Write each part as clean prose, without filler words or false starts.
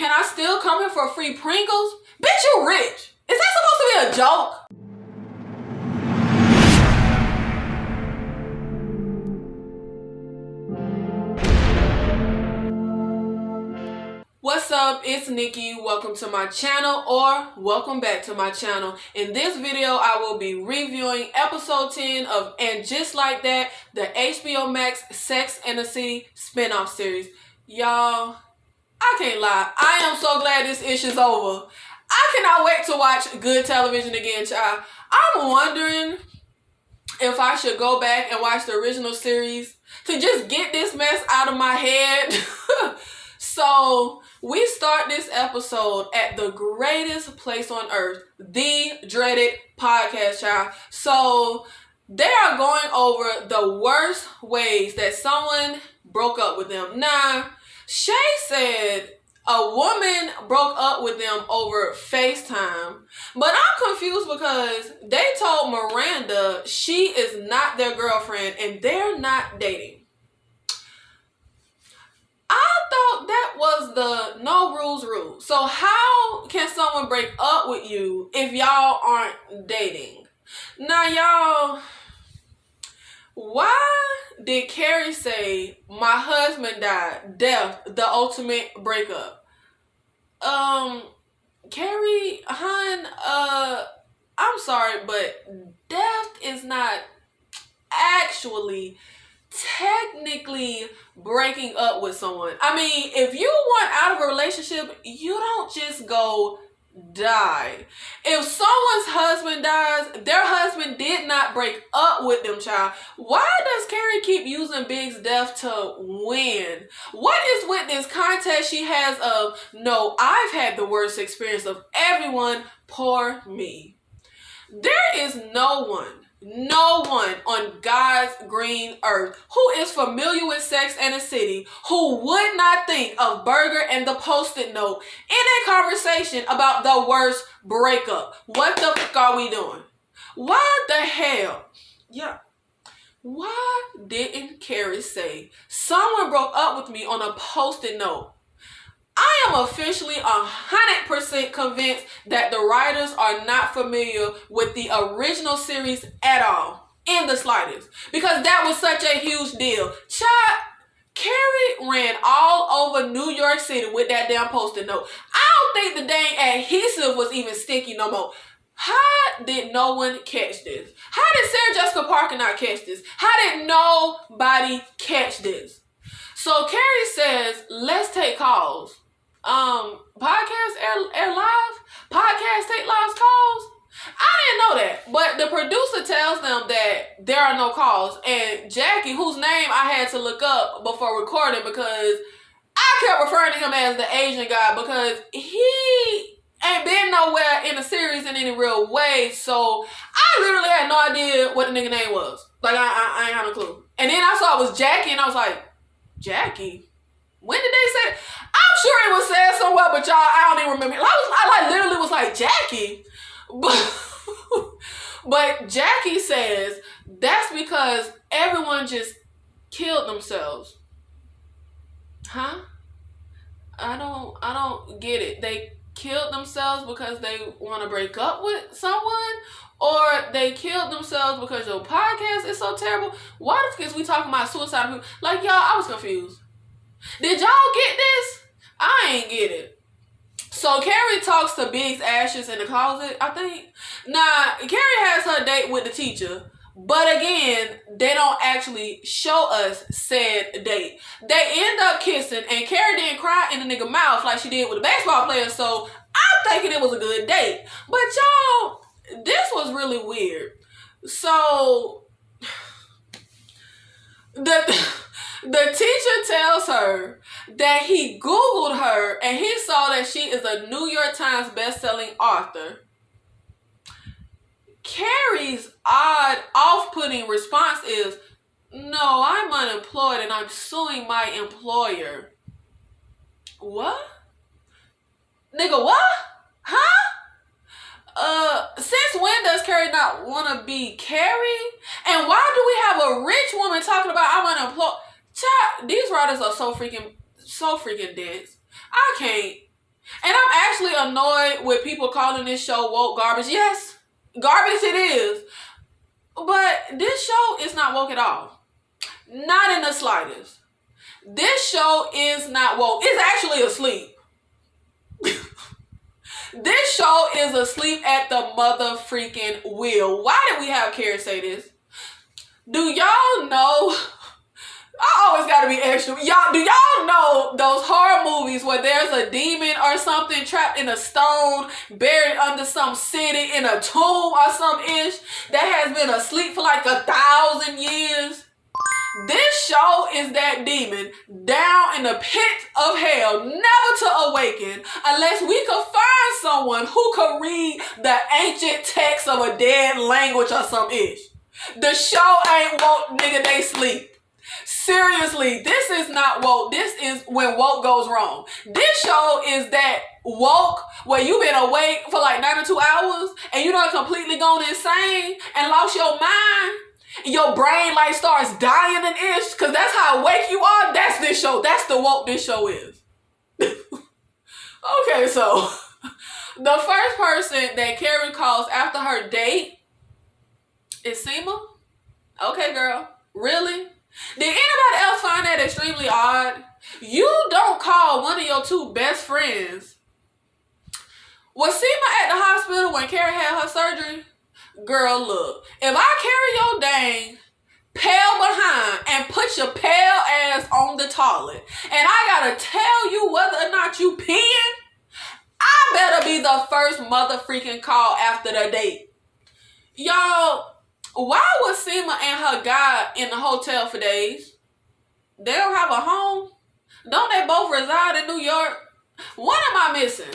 Can I still come here for free Pringles? Bitch, you rich. Is that supposed to be a joke? What's up? It's Nikki. Welcome to my channel, or welcome back to my channel. In this video, I will be reviewing episode 10 of And Just Like That, the HBO Max Sex and the City spinoff series. Y'all, I can't lie. I am so glad this issue's over. I cannot wait to watch good television again, child. I'm wondering if I should go back and watch the original series to just get this mess out of my head. So we start this episode at the greatest place on earth, the dreaded podcast, child. So they are going over the worst ways that someone broke up with them. Now, Che said a woman broke up with them over FaceTime, but I'm confused because they told Miranda she is not their girlfriend and they're not dating. I thought that was the no rules rule. So how can someone break up with you if y'all aren't dating? Now, y'all, why did Carrie say my husband died? Death, the ultimate breakup. Carrie, hun, I'm sorry, but death is not actually technically breaking up with someone. I mean, if you want out of a relationship, you don't just go die. If someone's husband dies, their husband did not break up with them, child. Why does Carrie keep using Big's death to win? What is with this contest she has of, no, I've had the worst experience of everyone, poor me? There is no one on God's green earth who is familiar with Sex and the City who would not think of Burger and the Post-it note in a conversation about the worst breakup. What the fuck are we doing? Why the hell? Yeah. Why didn't Carrie say someone broke up with me on a Post-it note? I am officially 100% convinced that the writers are not familiar with the original series at all, in the slightest, because that was such a huge deal. Child, Carrie ran all over New York City with that damn Post-it note. I don't think the dang adhesive was even sticky no more. How did no one catch this? How did Sarah Jessica Parker not catch this? How did nobody catch this? So Carrie says, let's take calls. Podcast air live? Podcast take live calls? I didn't know that. But the producer tells them that there are no calls. And Jackie, whose name I had to look up before recording because I kept referring to him as the Asian guy because he ain't been nowhere in the series in any real way. So I literally had no idea what the nigga name was. Like, I ain't had no clue. And then I saw it was Jackie and I was like, Jackie? When did they say it? I'm sure it was said somewhere, but y'all, I don't even remember. I literally was like, Jackie. But Jackie says that's because everyone just killed themselves. Huh? I don't get it. They killed themselves because they want to break up with someone? Or they killed themselves because your podcast is so terrible? Why the fuck is we talking about suicide? Like, y'all, I was confused. Did y'all get this? I ain't get it. So Carrie talks to Big's ashes in the closet, I think. Now, Carrie has her date with the teacher, but again, they don't actually show us said date. They end up kissing, and Carrie didn't cry in the nigga mouth like she did with the baseball player, so I'm thinking it was a good date. But y'all, this was really weird. So, the teacher tells her that he Googled her and he saw that she is a New York Times best-selling author. Carrie's odd, off-putting response is, no, I'm unemployed and I'm suing my employer. What? Nigga, what? Huh? Since when does Carrie not want to be Carrie? And why do we have a rich woman talking about I'm unemployed? Child, these writers are so freaking dense. I can't. And I'm actually annoyed with people calling this show woke garbage. Yes, garbage it is. But this show is not woke at all. Not in the slightest. This show is not woke. It's actually asleep. This show is asleep at the mother freaking wheel. Why did we have Carrie say this? Do y'all know? I always gotta be extra. Y'all, do y'all know those horror movies where there's a demon or something trapped in a stone, buried under some city in a tomb or some ish that has been asleep for like 1,000 years? This show is that demon down in the pit of hell, never to awaken unless we could find someone who could read the ancient text of a dead language or some ish. The show ain't woke, nigga, they sleep. Seriously, this is not woke. This is when woke goes wrong. This show is that woke where you been awake for like 92 hours and you done completely gone insane and lost your mind. Your brain like starts dying and ish because that's how awake you are. That's this show. That's the woke this show is. Okay, so the first person that Carrie calls after her date is Seema. Okay, girl. Really? Did anybody else find that extremely odd? You don't call one of your two best friends. Was Seema at the hospital when Carrie had her surgery? Girl, look. If I carry your dang pale behind and put your pale ass on the toilet and I gotta tell you whether or not you peeing, I better be the first mother freaking call after the date. Y'all, why was Seema and her guy in the hotel for days? They don't have a home? Don't they both reside in New York? What am I missing?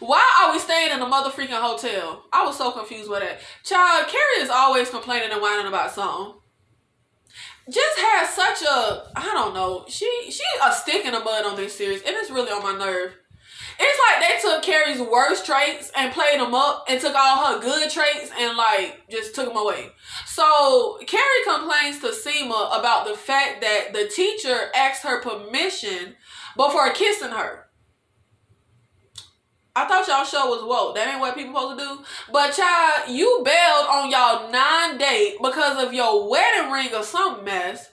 Why are we staying in a mother freaking hotel? I was so confused with that. Child, Carrie is always complaining and whining about something. Just has such a, I don't know, she a stick in the mud on this series, and it's really on my nerve. It's like they took Carrie's worst traits and played them up and took all her good traits and like just took them away. So Carrie complains to Seema about the fact that the teacher asked her permission before kissing her. I thought y'all show was woke. That ain't what people supposed to do. But child, you bailed on y'all 9-date because of your wedding ring or some mess.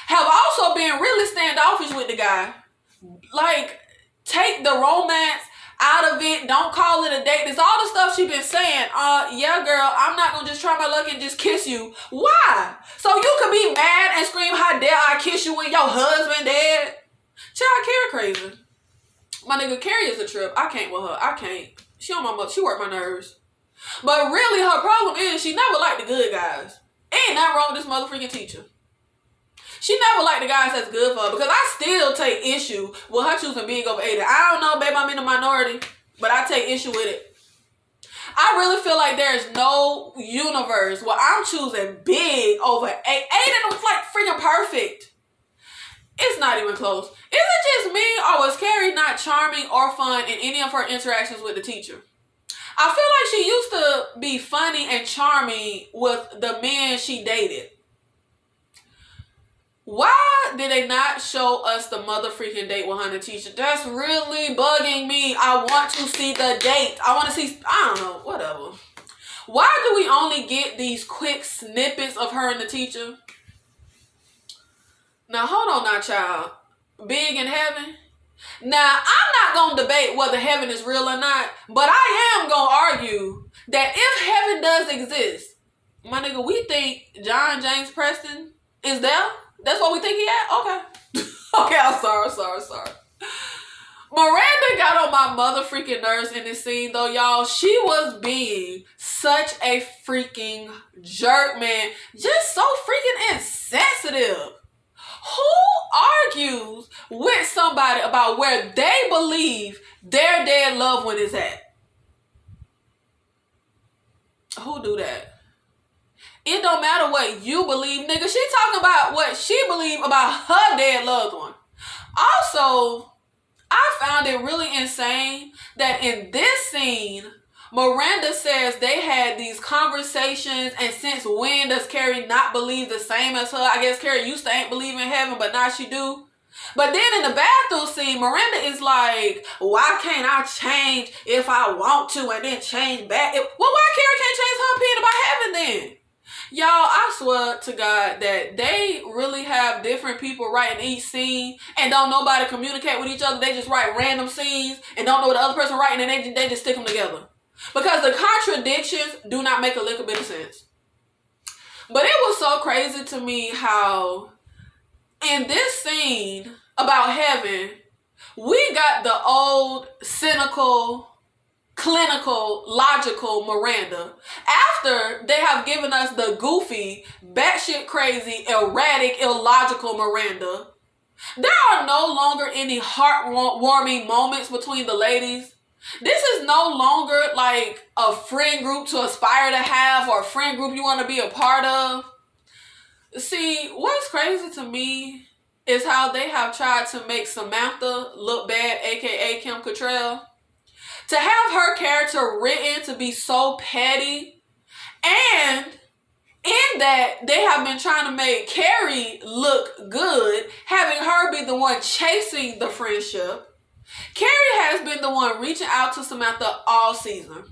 Have also been really standoffish with the guy. Like, take the romance out of it. Don't call it a date. It's all the stuff she been saying. Yeah, girl, I'm not gonna just try my luck and just kiss you. Why? So you could be mad and scream, how dare I kiss you when your husband dead? Child, Carrie crazy. My nigga, Carrie is a trip. I can't with her. I can't. She work my nerves. But really, her problem is she never liked the good guys. Ain't nothing wrong with this motherfucking teacher. She never liked the guys that's good for her because I still take issue with her choosing Big over Aiden. I don't know, babe, I'm in the minority, but I take issue with it. I really feel like there's no universe where I'm choosing Big over Aiden. Aiden was like freaking perfect. It's not even close. Is it just me or was Carrie not charming or fun in any of her interactions with the teacher? I feel like she used to be funny and charming with the men she dated. Why did they not show us the mother freaking date with her and the teacher? That's really bugging me. I want to see the date. I want to see, I don't know, whatever. Why do we only get these quick snippets of her and the teacher? Now, hold on now, child. Big in heaven? Now, I'm not going to debate whether heaven is real or not, but I am going to argue that if heaven does exist, my nigga, we think John James Preston is there? That's what we think he at? Okay. Okay, I'm sorry. Miranda got on my mother freaking nerves in this scene though, y'all. She was being such a freaking jerk, man. Just so freaking insensitive. Who argues with somebody about where they believe their dead loved one is at? Who do that? It don't matter what you believe, nigga. She talking about what she believe about her dead loved one. Also, I found it really insane that in this scene, Miranda says they had these conversations, and since when does Carrie not believe the same as her? I guess Carrie used to ain't believe in heaven, but now she do. But then in the bathroom scene, Miranda is like, why can't I change if I want to and then change back? Well, why Carrie can't change her opinion about heaven then? Y'all, I swear to God that they really have different people writing each scene and don't nobody communicate with each other. They just write random scenes and don't know what the other person writing and they just stick them together. Because the contradictions do not make a lick of bit of sense. But it was so crazy to me how in this scene about heaven, we got the old, cynical, clinical, logical Miranda after they have given us the goofy, batshit crazy, erratic, illogical Miranda. There are no longer any heartwarming moments between the ladies. This is no longer like a friend group to aspire to have or a friend group you want to be a part of. See, what's crazy to me is how they have tried to make Samantha look bad, aka Kim Cattrall. To have her character written to be so petty, and in that they have been trying to make Carrie look good, having her be the one chasing the friendship. Carrie has been the one reaching out to Samantha all season.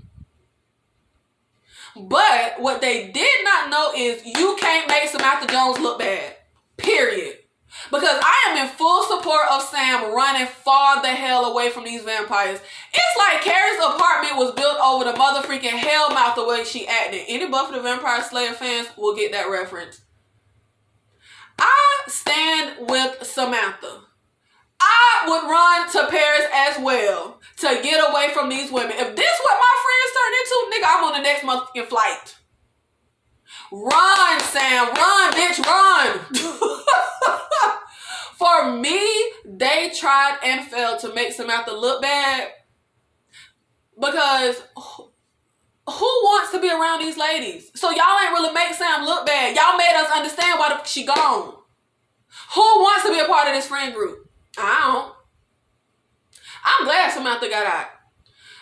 But what they did not know is you can't make Samantha Jones look bad. Period. Because I am in full support of Sam running far the hell away from these vampires. It's like Carrie's apartment was built over the motherfucking hellmouth the way she acted. Any Buffy the Vampire Slayer fans will get that reference. I stand with Samantha. I would run to Paris as well to get away from these women. If this is what my friends turned into, nigga, I'm on the next motherfucking flight. Run, Sam. Run, bitch. Run. For me, they tried and failed to make Samantha look bad because who wants to be around these ladies? So y'all ain't really make Sam look bad. Y'all made us understand why she gone. Who wants to be a part of this friend group? I don't. I'm glad Samantha got out.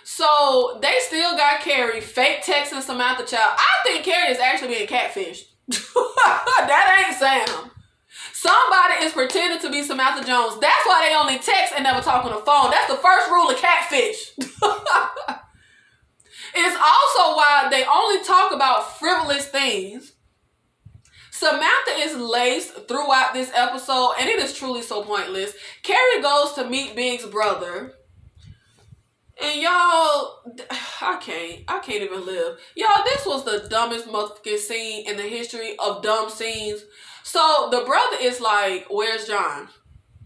So they still got Carrie fake texting Samantha child. I think Carrie is actually being catfished. That ain't Sam. Somebody is pretending to be Samantha Jones. That's why they only text and never talk on the phone. That's the first rule of catfish. It's also why they only talk about frivolous things. Samantha is laced throughout this episode, and it is truly so pointless. Carrie goes to meet Big's brother. And y'all, I can't even live. Y'all, this was the dumbest motherfucking scene in the history of dumb scenes. So the brother is like, where's John?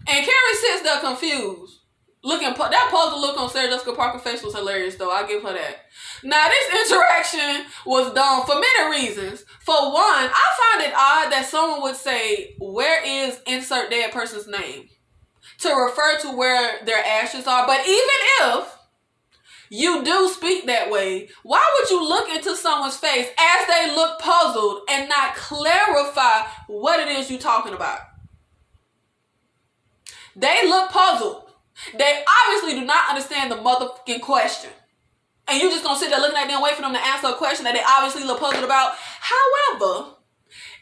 And Carrie sits there confused. That puzzle look on Sarah Jessica Parker's face was hilarious though. I'll give her that. Now this interaction was dumb for many reasons. For one, I find it odd that someone would say, where is insert dead person's name? To refer to where their ashes are. But even if you do speak that way, why would you look into someone's face as they look puzzled and not clarify what it is you're talking about? They look puzzled. They obviously do not understand the motherfucking question. And you just gonna sit there looking at them, wait for them to answer a question that they obviously look puzzled about. However,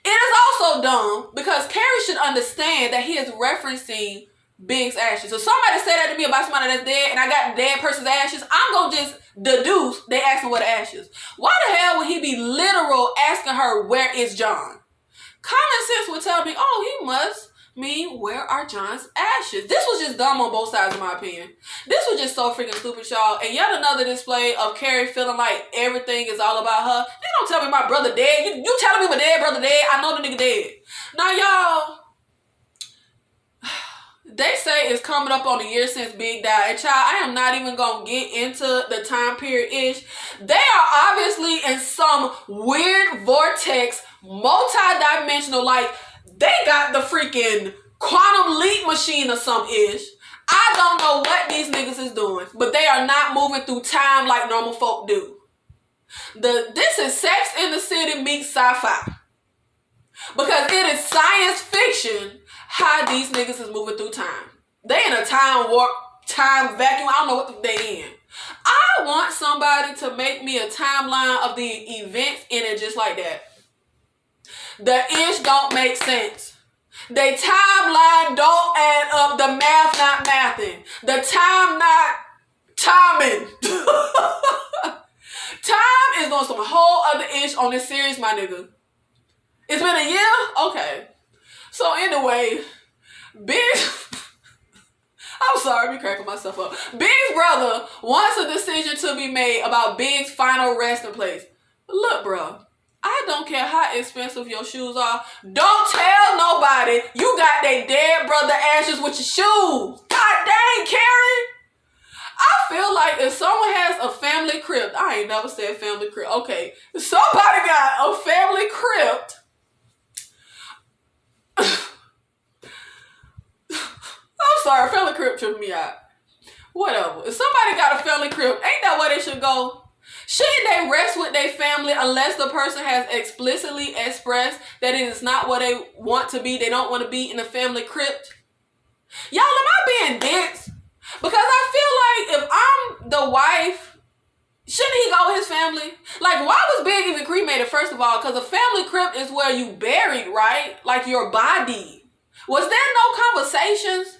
it is also dumb because Carrie should understand that he is referencing Big's ashes. So somebody said that to me about somebody that's dead and I got the dead person's ashes, I'm gonna just deduce they asking what ashes. Why the hell would he be literal asking her where is John? Common sense would tell me, oh, he must mean where are John's ashes. This was just dumb on both sides in my opinion. This was just so freaking stupid, y'all. And yet another display of Carrie feeling like everything is all about her. They don't tell me my brother dead. You telling me my dead brother dead? I know the nigga dead. Now y'all, they say it's coming up on a year since Big died. And child, I am not even going to get into the time period-ish. They are obviously in some weird vortex, multi-dimensional, like they got the freaking quantum leap machine or some ish. I don't know what these niggas is doing, but they are not moving through time like normal folk do. This is Sex in the City meets sci-fi. Because it is science fiction how these niggas is moving through time. They in a time warp, time vacuum. I don't know what they in. I want somebody to make me a timeline of the events in it just like that. The ish don't make sense. They timeline don't add up. The math not mathing. The time not timing. Time is on some whole other ish on this series, my nigga. It's been a year? Okay. So anyway, Big... I'm sorry, I'm cracking myself up. Big's brother wants a decision to be made about Big's final resting place. Look, bro, I don't care how expensive your shoes are. Don't tell nobody you got their dead brother ashes with your shoes. God dang, Carrie. I feel like if someone has a family crypt, I ain't never said family crypt. Okay, if somebody got a family crypt. I'm sorry, family crypt tripped me out. Whatever. If somebody got a family crypt, ain't that where they should go? Shouldn't they rest with their family unless the person has explicitly expressed that it is not what they want to be? They don't want to be in a family crypt. Y'all, am I being dense? Because I feel like if I'm the wife, shouldn't he go with his family? Like, why was Big even cremated, first of all? Because a family crypt is where you buried, right? Like your body. Was there no conversations?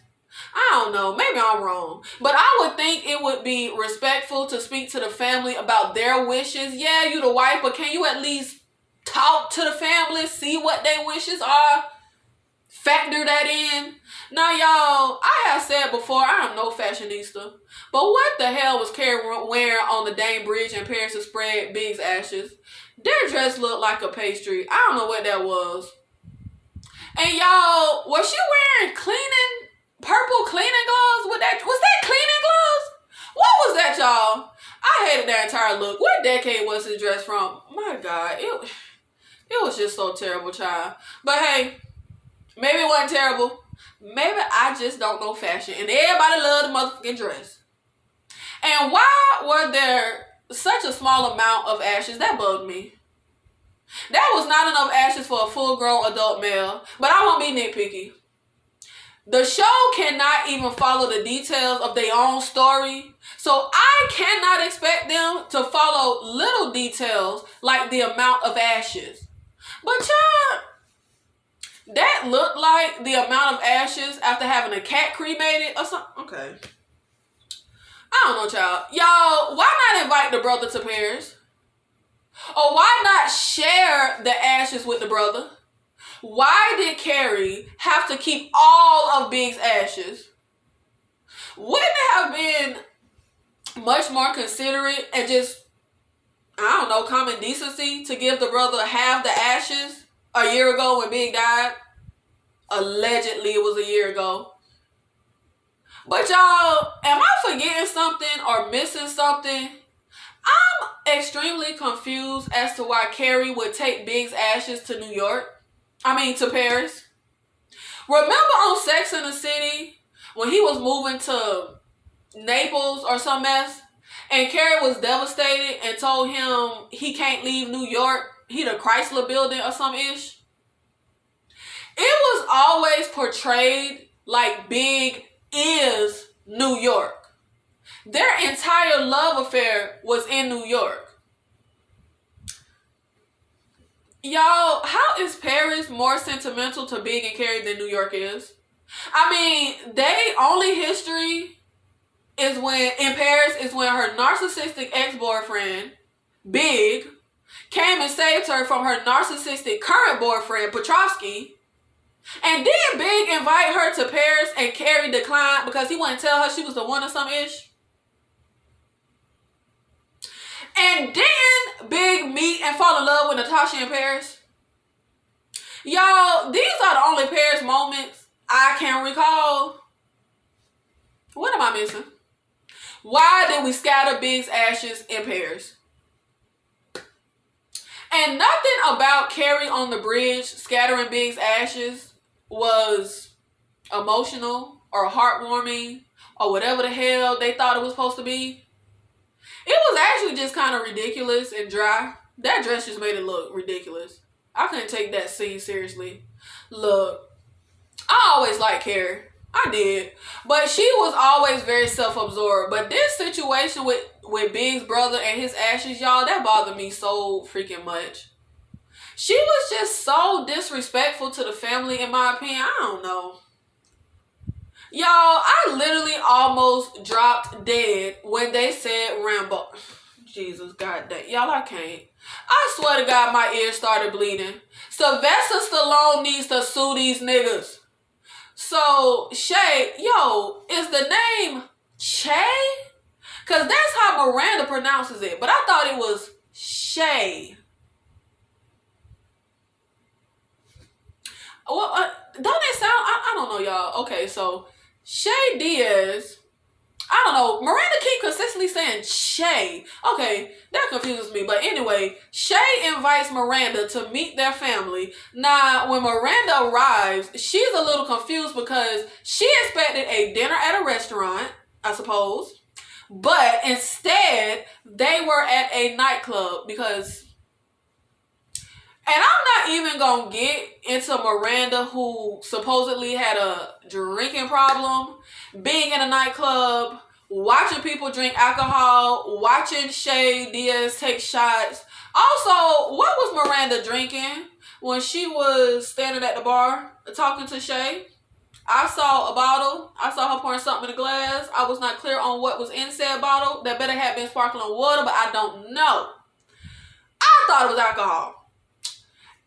I don't know. Maybe I'm wrong. But I would think it would be respectful to speak to the family about their wishes. Yeah, you the wife, but can you at least talk to the family, see what their wishes are? Factor that in. Now, y'all, I have said before, I am no fashionista. But what the hell was Carrie wearing on the Dane Bridge in Paris to spread Big's ashes? Their dress looked like a pastry. I don't know what that was. And y'all, was she wearing purple cleaning gloves? Was that cleaning gloves? What was that, y'all? I hated that entire look. What decade was his dress from? My God, it was just so terrible, child. But hey, maybe it wasn't terrible. Maybe I just don't know fashion. And everybody loved the motherfucking dress. And why were there such a small amount of ashes? That bugged me. That was not enough ashes for a full-grown adult male. But I won't be nitpicky. The show cannot even follow the details of their own story. So I cannot expect them to follow little details like the amount of ashes. But child, that looked like the amount of ashes after having a cat cremated or something. Okay. I don't know, child. Y'all, why not invite the brother to Paris? Or why not share the ashes with the brother? Why did Carrie have to keep all of Big's ashes? Wouldn't it have been much more considerate and just, I don't know, common decency to give the brother half the ashes a year ago when Big died? Allegedly, it was a year ago. But y'all, am I forgetting something or missing something? I'm extremely confused as to why Carrie would take Big's ashes to to Paris. Remember on Sex and the City when he was moving to Naples or some mess and Carrie was devastated and told him he can't leave New York? He the Chrysler building or some ish. It was always portrayed like Big is New York. Their entire love affair was in New York. Y'all, how is Paris more sentimental to Big and Carrie than New York is? I mean, they only history is when in Paris is when her narcissistic ex-boyfriend, Big, came and saved her from her narcissistic current boyfriend, Petrovsky. And then Big invite her to Paris and Carrie declined because he wouldn't tell her she was the one or some ish. And then Big meet and fall in love with Natasha in Paris. Y'all, these are the only Paris moments I can recall. What am I missing? Why did we scatter Big's ashes in Paris? And nothing about Carrie on the bridge scattering Big's ashes was emotional or heartwarming or whatever the hell they thought it was supposed to be. It was actually just kind of ridiculous and dry. That dress just made it look ridiculous. I couldn't take that scene seriously. Look, I always liked Carrie. I did. But she was always very self-absorbed. But this situation with Big's brother and his ashes, y'all, that bothered me so freaking much. She was just so disrespectful to the family, in my opinion. I don't know. Y'all, I literally almost dropped dead when they said Rambo. Jesus, goddamn. Y'all, I can't. I swear to God, my ears started bleeding. Sylvester Stallone needs to sue these niggas. So, Che, yo, is the name Che? Because that's how Miranda pronounces it. But I thought it was Che. Well, don't it sound... I don't know, y'all. Okay, so, Che Diaz... I don't know. Miranda keep consistently saying Che. Okay, that confuses me. But anyway, Che invites Miranda to meet their family. Now, when Miranda arrives, she's a little confused because she expected a dinner at a restaurant, I suppose. But instead, they were at a nightclub because... And I'm not even going to get into Miranda, who supposedly had a drinking problem, being in a nightclub, watching people drink alcohol, watching Che Diaz take shots. Also, what was Miranda drinking when she was standing at the bar talking to Che? I saw a bottle. I saw her pouring something in a glass. I was not clear on what was in said bottle. That better have been sparkling water, but I don't know. I thought it was alcohol.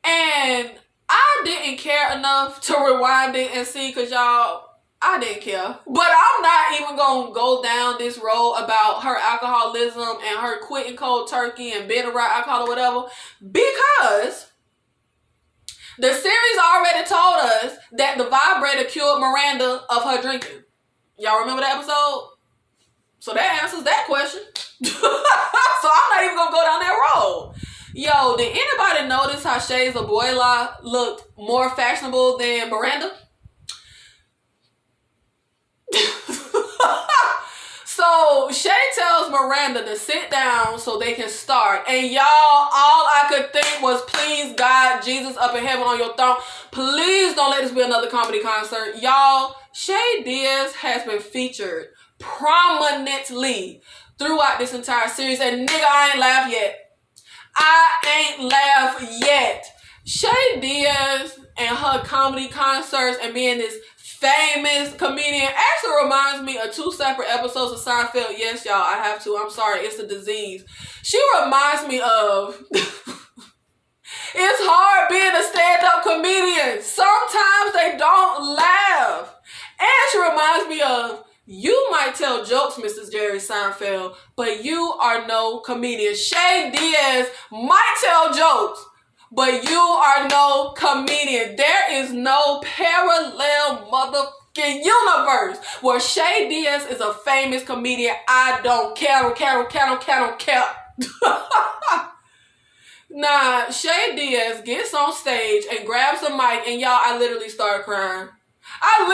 And I didn't care enough to rewind it and see, because y'all, I didn't care. But I'm not even going to go down this road about her alcoholism and her quitting cold turkey and being around alcohol or whatever, because the series already told us that the vibrator cured Miranda of her drinking. Y'all remember that episode? So that answers that question. So I'm not even going to go down that road. Yo, did anybody notice how Shay's abuela looked more fashionable than Miranda? So Shay tells Miranda to sit down so they can start. And y'all, all I could think was, please, God, Jesus up in heaven on your throne, please don't let this be another comedy concert. Y'all, Che Diaz has been featured prominently throughout this entire series. And nigga, I ain't laughed yet. I ain't laughed yet. Che Diaz and her comedy concerts and being this famous comedian actually reminds me of 2 separate episodes of Seinfeld. Yes, y'all, I have to. I'm sorry. It's a disease. She reminds me of... It's hard being a stand-up comedian. Sometimes they don't laugh. And she reminds me of... You might tell jokes, Mrs. Jerry Seinfeld, but you are no comedian. Che Diaz might tell jokes, but you are no comedian. There is no parallel motherfucking universe where Che Diaz is a famous comedian. I don't care. Nah, Che Diaz gets on stage and grabs a mic, and y'all, I literally started crying. I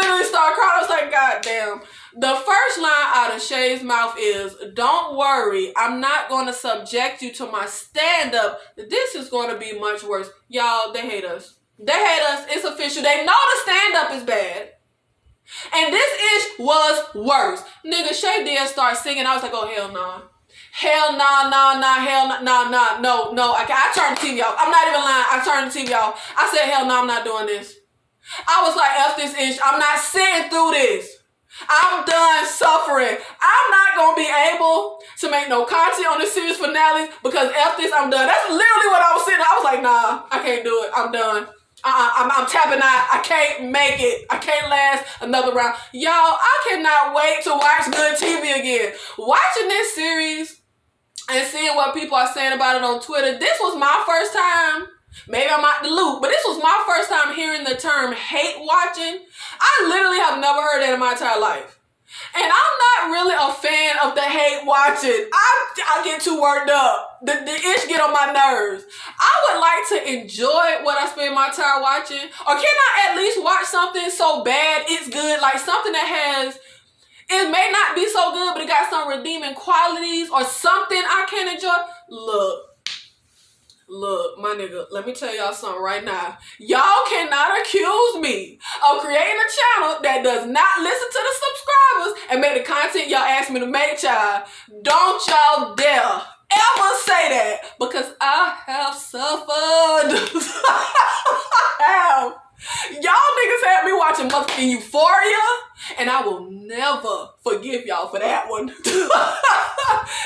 was like, God damn. The first line out of Shay's mouth is, don't worry, I'm not going to subject you to my stand-up. This is going to be much worse. Y'all, they hate us. They hate us. It's official. They know the stand-up is bad. And this ish was worse. Nigga, Che Diaz started singing. I was like, oh, hell nah. Hell nah, hell nah, no. I turned the TV off. I'm not even lying. I turned the TV off. I said, hell no, I'm not doing this. I was like, F this ish. I'm not sitting through this. I'm done suffering. I'm not going to be able to make no content on the series finale because F this, I'm done. That's literally what I was sitting. I was like, nah, I can't do it. I'm done. I'm tapping out. I can't make it. I can't last another round. Y'all, I cannot wait to watch good TV again. Watching this series and seeing what people are saying about it on Twitter, this was my first time. Maybe I'm out the loop, but this was my first time hearing the term hate watching. I literally have never heard that in my entire life. And I'm not really a fan of the hate watching. I get too worked up. The ish get on my nerves. I would like to enjoy what I spend my time watching. Or can I at least watch something so bad it's good? Like something that has... It may not be so good, but it got some redeeming qualities or something I can enjoy. Look, my nigga, let me tell y'all something right now. Y'all cannot accuse me of creating a channel that does not listen to the subscribers and make the content y'all ask me to make, child. Don't y'all dare ever say that because I have suffered. I have. Y'all niggas had me watching motherfucking Euphoria, and I will never forgive y'all for that one.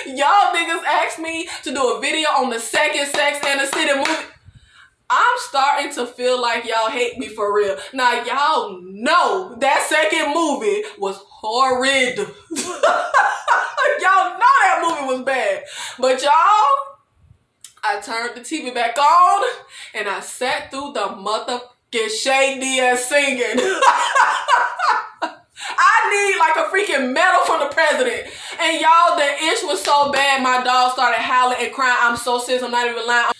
Y'all niggas asked me to do a video on the second Sex and the City movie. I'm starting to feel like y'all hate me for real. Now, y'all know that second movie was horrid. Y'all know that movie was bad. But y'all, I turned the TV back on and I sat through the motherfucking Che Diaz singing. I need like a freaking medal from the president. And y'all, the ish was so bad, my dog started howling and crying. I'm so serious, I'm not even lying.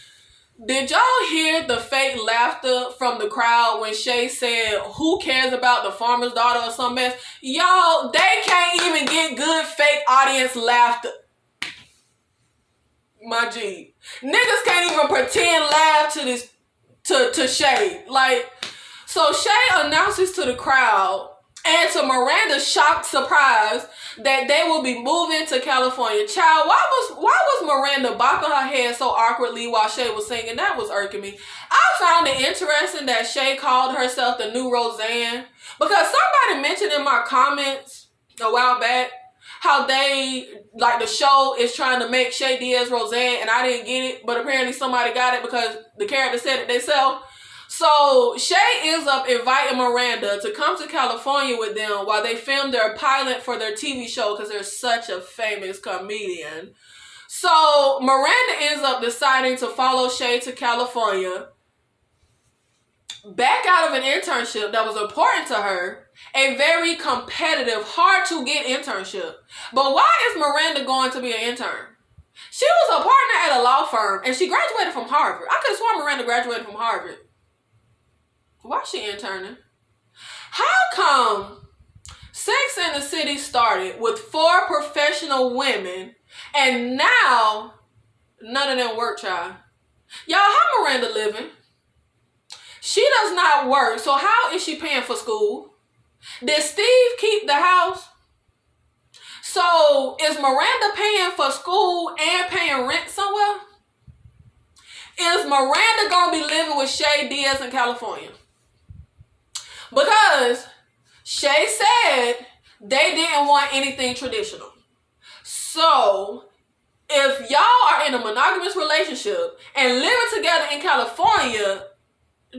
Did y'all hear the fake laughter from the crowd when Che said, who cares about the farmer's daughter or some mess? Y'all, they can't even get good fake audience laughter. My G. Niggas can't even pretend laugh to this, to Che. Like, so Che announces to the crowd and to Miranda's shocked surprise that they will be moving to California. Child, why was Miranda bopping her head so awkwardly while Che was singing? That was irking me. I found it interesting that Che called herself the new Roseanne because somebody mentioned in my comments a while back how they, like the show is trying to make Che Diaz Roseanne, and I didn't get it, but apparently somebody got it because the character said it themselves. So Che ends up inviting Miranda to come to California with them while they film their pilot for their TV show because they're such a famous comedian. So Miranda ends up deciding to follow Che to California, back out of an internship that was important to her, a very competitive, hard to get internship. But why is Miranda going to be an intern? She was a partner at a law firm and she graduated from Harvard. I could have sworn Miranda graduated from Harvard. Why is she interning? How come Sex and the City started with 4 professional women and now none of them work, child? Y'all, how Miranda living? She does not work, so how is she paying for school? Did Steve keep the house? So is Miranda paying for school and paying rent somewhere? Is Miranda gonna be living with Che Diaz in California? Because Che said they didn't want anything traditional. So if y'all are in a monogamous relationship and living together in California,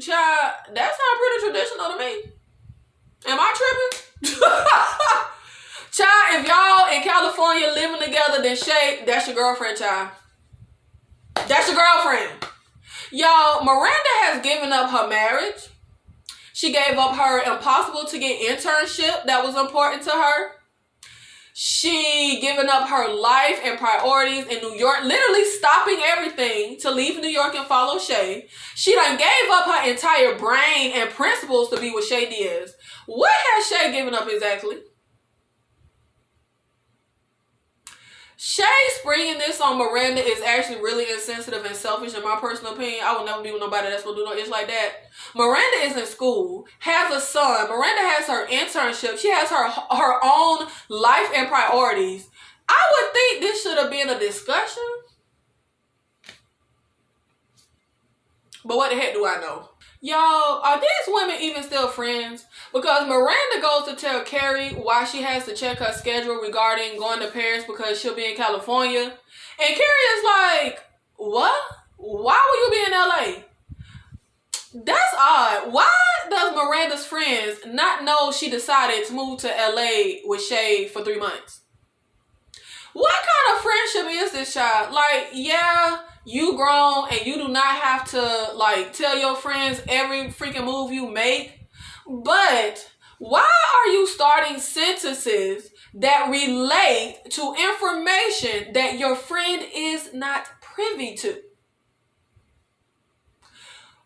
child, that's not pretty traditional to me. Am I tripping? Child, if y'all in California living together, then Che, that's your girlfriend, child. That's your girlfriend. Y'all, Miranda has given up her marriage. She gave up her impossible to get internship that was important to her. She given up her life and priorities in New York, literally stopping everything to leave New York and follow Che. She done gave up her entire brain and principles to be with Che Diaz. What has Che given up exactly? Che springing this on Miranda is actually really insensitive and selfish in my personal opinion. I will never be with nobody that's gonna do no ish like that. Miranda is in school, has a son. Miranda has her internship. She has her own life and priorities. I would think this should have been a discussion. But what the heck do I know? Y'all, are these women even still friends? Because Miranda goes to tell Carrie why she has to check her schedule regarding going to Paris because she'll be in California. And Carrie is like, what? Why will you be in LA? That's odd. Why does Miranda's friends not know she decided to move to LA with Che for 3 months? What kind of friendship is this, child? Like, yeah, you grown and you do not have to like tell your friends every freaking move you make. But why are you starting sentences that relate to information that your friend is not privy to?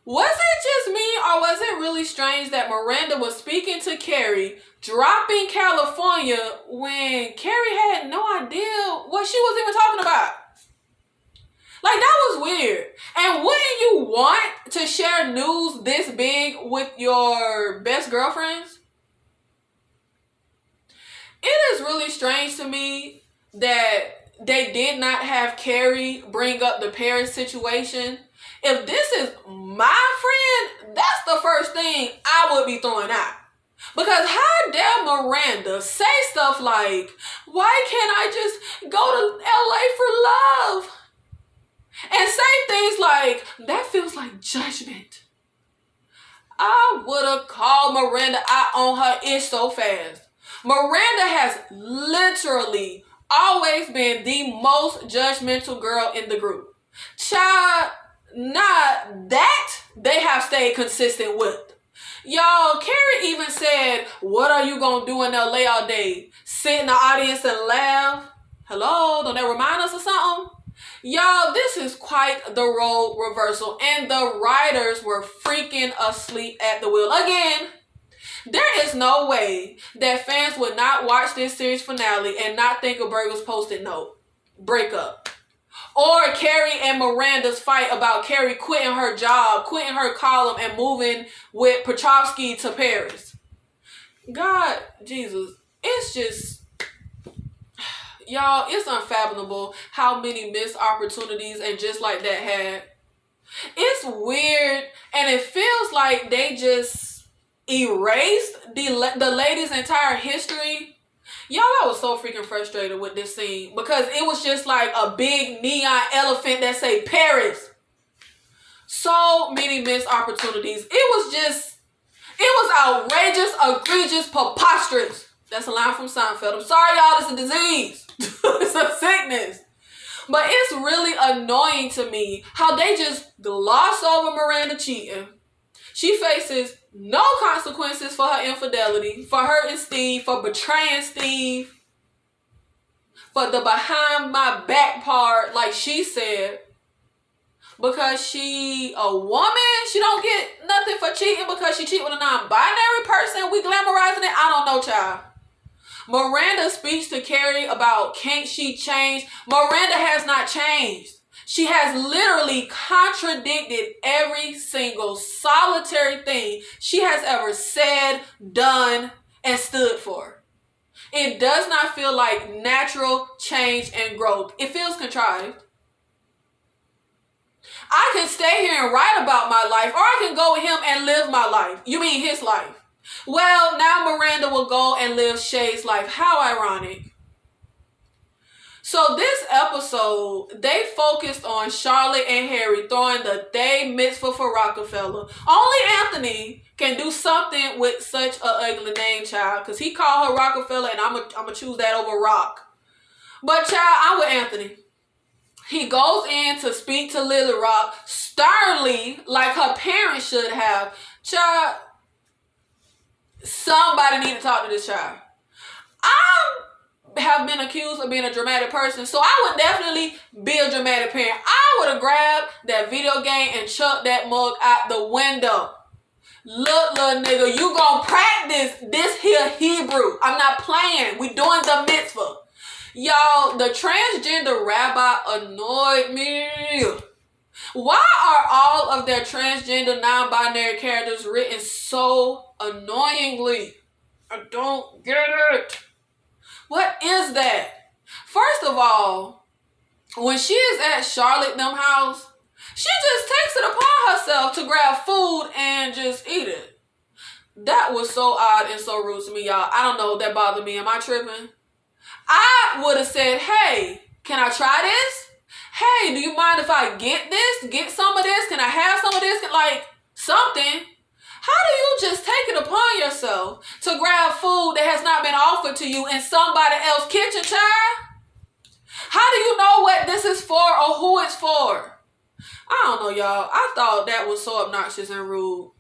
Was it just me or was it really strange that Miranda was speaking to Carrie, dropping California when Carrie had no idea what she was even talking about? Like, that was weird. And wouldn't you want to share news this big with your best girlfriends? It is really strange to me that they did not have Carrie bring up the Paris situation. If this is my friend, that's the first thing I would be throwing out. Because how dare Miranda say stuff like, why can't I just go to LA for love? And say things like, that feels like judgment. I would have called Miranda out on her ish so fast. Miranda has literally always been the most judgmental girl in the group. Child, not that they have stayed consistent with. Y'all, Carrie even said, what are you gonna do in LA all day? Sit in the audience and laugh? Hello, don't that remind us of something? Y'all, this is quite the role reversal, and the writers were freaking asleep at the wheel. Again, there is no way that fans would not watch this series finale and not think of Burger's post-it note, breakup. Or Carrie and Miranda's fight about Carrie quitting her job, quitting her column, and moving with Petrovsky to Paris. God, Jesus, it's just, y'all, it's unfathomable how many missed opportunities and just like that had. It's weird, and it feels like they just erased the lady's entire history. Y'all, I was so freaking frustrated with this scene because it was just like a big neon elephant that say Paris. So many missed opportunities. It was outrageous, egregious, preposterous. That's a line from Seinfeld. I'm sorry, y'all, it's a disease. It's a sickness. But it's really annoying to me how they just gloss over Miranda cheating. She faces no consequences for her infidelity, for hurting Steve, for betraying Steve, for the behind my back part, like she said. Because she a woman, she don't get nothing for cheating because she cheat with a non-binary person. We glamorizing it. I don't know, child. Miranda speaks to Carrie about can't she change. Miranda has not changed. She has literally contradicted every single solitary thing she has ever said, done, and stood for. It does not feel like natural change and growth. It feels contrived. I can stay here and write about my life, or I can go with him and live my life. You mean his life? Well, now Miranda will go and live Shay's life. How ironic. So this episode, they focused on Charlotte and Harry throwing the Bar Mitzvah for Rockefeller. Only Anthony can do something with such an ugly name, child, because he called her Rockefeller, and I'm gonna choose that over Rock. But child, I'm with Anthony. He goes in to speak to Lily Rock sternly, like her parents should have. Child, somebody need to talk to this child. I have been accused of being a dramatic person, so I would definitely be a dramatic parent. I would have grabbed that video game and chucked that mug out the window. Look, little nigga, you gonna practice this here Hebrew. I'm not playing. We doing the mitzvah. Y'all, the transgender rabbi annoyed me. Why are all of their transgender non-binary characters written so annoyingly? I don't get it. What is that? First of all, when she is at Charlotte them house, she just takes it upon herself to grab food and just eat it. That was so odd and so rude to me, y'all. I don't know, that bothered me. Am I tripping? I would have said, hey, can I try this? Hey, do you mind if I get this? Get some of this? Can I have some of this? Like, something. How do you just take it upon yourself to grab food that has not been offered to you in somebody else's kitchen, child? How do you know what this is for or who it's for? I don't know, y'all. I thought that was so obnoxious and rude.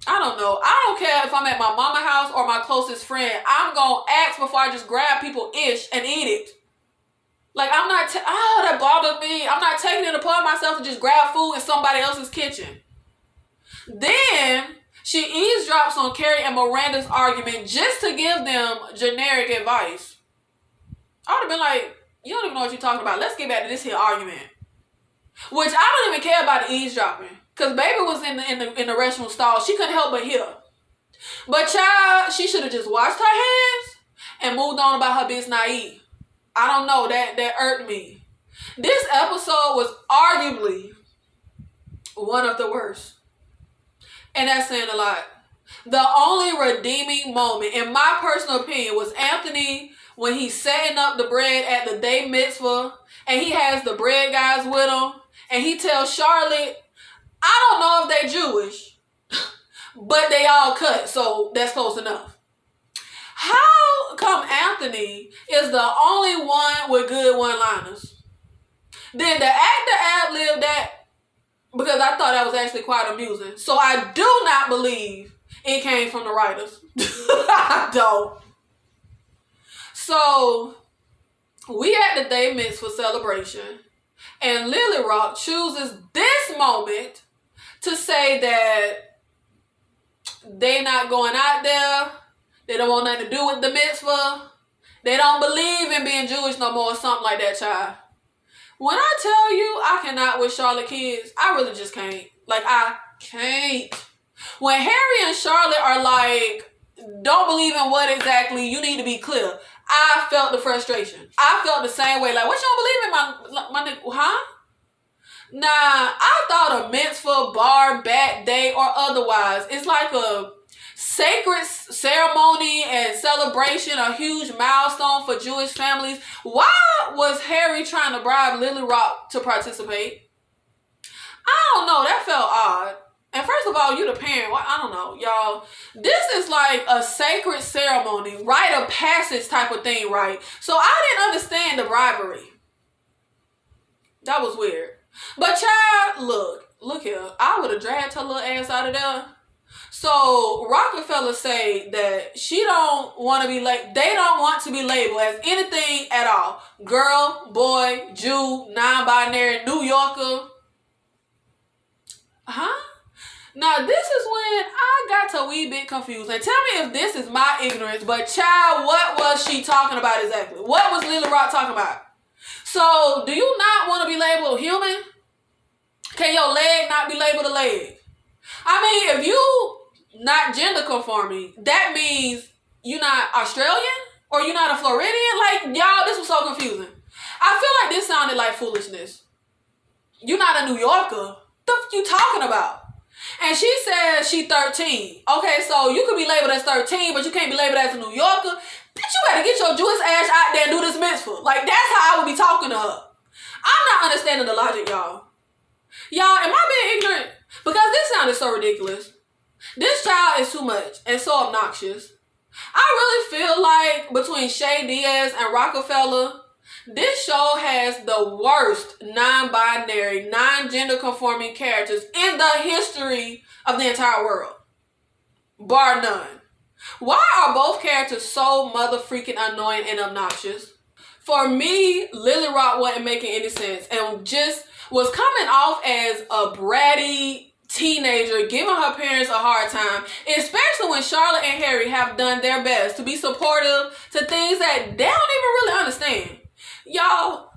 I don't know. I don't care if I'm at my mama's house or my closest friend. I'm going to ask before I just grab people ish and eat it. Like, I'm not, that bothered me. I'm not taking it upon myself to just grab food in somebody else's kitchen. Then she eavesdrops on Carrie and Miranda's argument just to give them generic advice. I would have been like, you don't even know what you're talking about. Let's get back to this here argument. Which I don't even care about the eavesdropping. Because baby was in the restroom stall. She couldn't help but hear. But child, she should have just washed her hands and moved on about her business naive. I don't know, that irked me. This episode was arguably one of the worst. And that's saying a lot. The only redeeming moment, in my personal opinion, was Anthony when he's setting up the bread at the day mitzvah and he has the bread guys with him and he tells Charlotte, I don't know if they Jewish, but they all cut, so that's close enough. How come Anthony is the only one with good one-liners? Then the actor ad-libbed that because I thought that was actually quite amusing. So I do not believe it came from the writers. I don't. So we at the day mitzvah celebration and Lily Rock chooses this moment to say that they not going out there. They don't want nothing to do with the mitzvah. They don't believe in being Jewish no more or something like that, child. When I tell you I cannot with Charlotte kids, I really just can't. Like, I can't. When Harry and Charlotte are like, don't believe in what exactly, you need to be clear. I felt the frustration. I felt the same way. Like, what you don't believe in, my nigga? Huh? Nah, I thought a mitzvah, bar, bat, day, or otherwise, it's like a sacred ceremony and celebration, a huge milestone for Jewish families. Why was Harry trying to bribe Lily Rock to participate? I don't know. That felt odd. And first of all, you the parent. Well, I don't know, y'all. This is like a sacred ceremony, rite of passage type of thing, right? So I didn't understand the bribery. That was weird. But child, look here. I would have dragged her little ass out of there. So Rockefeller say that she don't want to be they don't want to be labeled as anything at all. Girl, boy, Jew, non-binary, New Yorker. Huh? Now this is when I got a wee bit confused. And tell me if this is my ignorance, but child, what was she talking about exactly? What was Lily Rock talking about? So do you not want to be labeled human? Can your leg not be labeled a leg? I mean, if you not gender conforming, that means you're not Australian or you're not a Floridian. Like, y'all, this was so confusing. I feel like this sounded like foolishness. You're not a New Yorker. The f you talking about? And she said she 13. Okay, so you could be labeled as 13, but you can't be labeled as a New Yorker. Bitch, you better get your Jewish ass out there and do this mitzvah. Like, that's how I would be talking to her. I'm not understanding the logic, y'all. Y'all, am I being ignorant? Because this sounded so ridiculous. This child is too much and so obnoxious. I really feel like between Shay Diaz and Rockefeller, this show has the worst non-binary, non-gender conforming characters in the history of the entire world. Bar none. Why are both characters so mother-freaking annoying and obnoxious? For me, Lily Rock wasn't making any sense and just was coming off as a bratty teenager giving her parents a hard time, especially when Charlotte and Harry have done their best to be supportive to things that they don't even really understand. Y'all,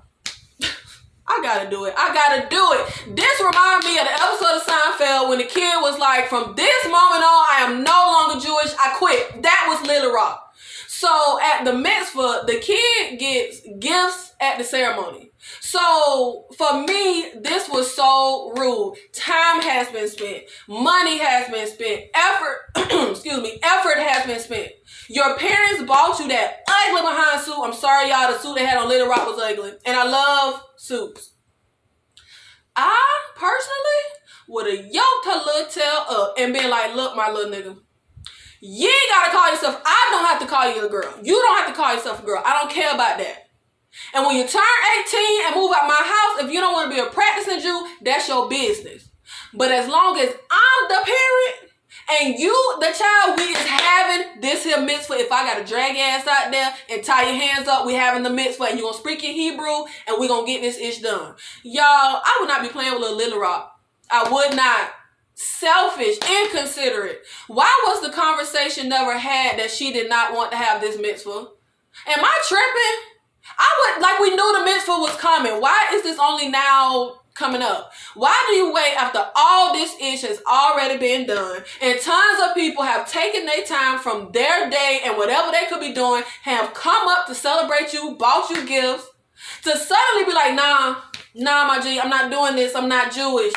I gotta do it. I gotta do it. This reminds me of the episode of Seinfeld when the kid was like, from this moment on, I am no longer Jewish. I quit. That was Lily Rock. So at the mitzvah, the kid gets gifts at the ceremony. So for me, this was so rude. Time has been spent. Money has been spent. Effort has been spent. Your parents bought you that ugly behind suit. I'm sorry, y'all. The suit they had on Lily Rock was ugly. And I love suits. I personally would have yoked her little tail up and been like, look, my little nigga. You ain't got to call yourself, I don't have to call you a girl. You don't have to call yourself a girl. I don't care about that. And when you turn 18 and move out my house, if you don't want to be a practicing Jew, that's your business. But as long as I'm the parent and you, the child, we is having this here mitzvah. If I got to drag your ass out there and tie your hands up, we having the mitzvah and you going to speak in Hebrew and we going to get this ish done. Y'all, I would not be playing with little Lily Rock. I would not. Selfish, inconsiderate. Why was the conversation never had that she did not want to have this mitzvah? Am I tripping? We knew the mitzvah was coming. Why is this only now coming up? Why do you wait after all this ish has already been done and tons of people have taken their time from their day and whatever they could be doing, have come up to celebrate you, bought you gifts, to suddenly be like, nah, my G, I'm not doing this, I'm not Jewish.